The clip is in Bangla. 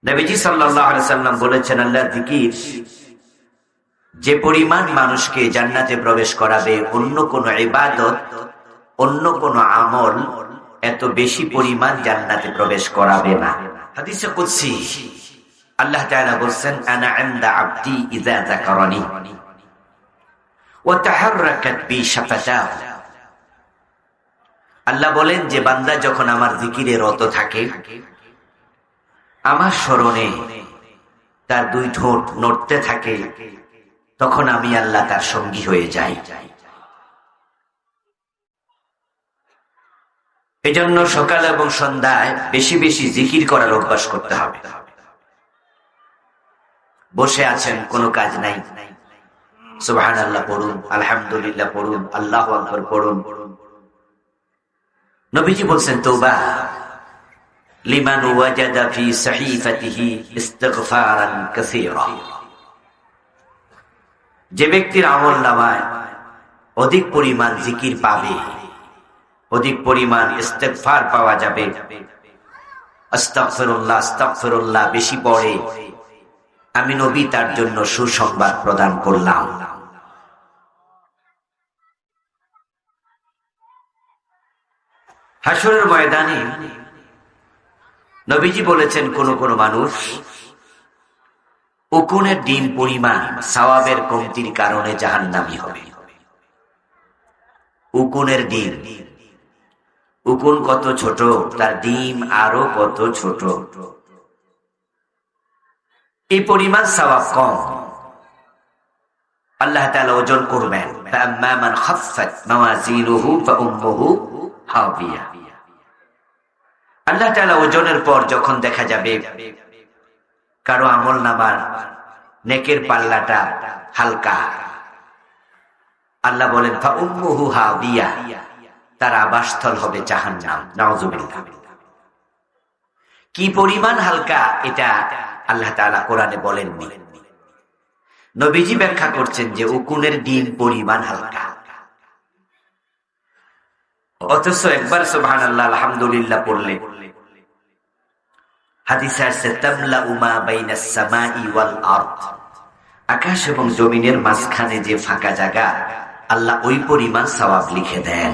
নবীজি সাল্লাল্লাহু আলাইহি ওয়াসাল্লাম বলেছেন, আল্লাহর জিকির যে পরিমাণ মানুষকে জান্নাতে প্রবেশ করাবে, অন্য কোন ইবাদত, অন্য কোন আমল এত বেশি পরিমাণ জান্নাতে প্রবেশ করাবে না। হাদিসে কুদসি আল্লাহ তাআলা বলেন, আনা ইনদা আবদি ইযা যাকারানি ওয়া তাহাররাকাত বি শাফাতাহু। আল্লাহ বলেন যে বান্দা যখন আমার জিকিরে রত থাকে, আমার স্মরণে তার দুই ঠোঁট নড়তে থাকে, তখন আমি আল্লাহ তার সঙ্গী হয়ে যাই। এজন্য সকাল এবং সন্ধ্যায় বেশি বেশি জিকির করার অভ্যাস করতে হবে। বসে আছেন, কোনো কাজ নাই, সুবহানাল্লাহ পড়ুন, আলহামদুলিল্লাহ পড়ুন, আল্লাহু আকবার পড়ুন। নবীজি বলছেন, তওবা লিমান ওয়াজাদা ফি সহিফাতিহি ইস্তিগফারান কাসীরা। যে ব্যক্তির আমলনামায় অধিক পরিমাণ জিকির পাবে, অধিক পরিমাণ ইস্তিগফার পাওয়া যাবে, আস্তাগফিরুল্লাহ আস্তাগফিরুল্লাহ বেশি পড়ে, আমি নবী তার জন্য সুসংবাদ প্রদান করলাম। হাসরের ময়দানে নবীজি বলেছেন, কোন কোন মানুষ উকুনের ডিম পরিমাণ সওয়াবের কমতির কারণে জাহান্নামী হবে। উকুনের ডিম, উকুন কত ছোট, তার ডিম আরো কত ছোট, এই পরিমাণ সওয়াব কম। আল্লাহ তাআলা ওজন করবেন, ফাআম্মা মান খাফফাত মাওয়াজিনুহু ফাউম্মুহু হাবিয়া। আল্লাহ তাআলা ওজনের পর যখন দেখা যাবে কারো আমলনামার নেকের পাল্লাটা হালকা, আল্লাহ বলেন ফাউম্মুহু হাবিয়া, তার আবাসস্থল হবে জাহান্নাম। নাউযুবিল্লাহ। কি পরিমাণ হালকা এটা আল্লাহ তাআলা কোরআনে বলেননি, নবীজি ব্যাখ্যা করছেন যে উকুনের ডিম পরিমাণ হালকা। অথচ একবার সুবহানাল্লাহ আলহামদুলিল্লাহ পড়লে হাদিসে আছে, তামলাউ মা বাইনাস সামাই ওয়াল আরদ, আকাশ এবং জমিনের মাঝখানে যে ফাঁকা জায়গা, আল্লাহ ওই পরিমাণ সওয়াব লিখে দেন।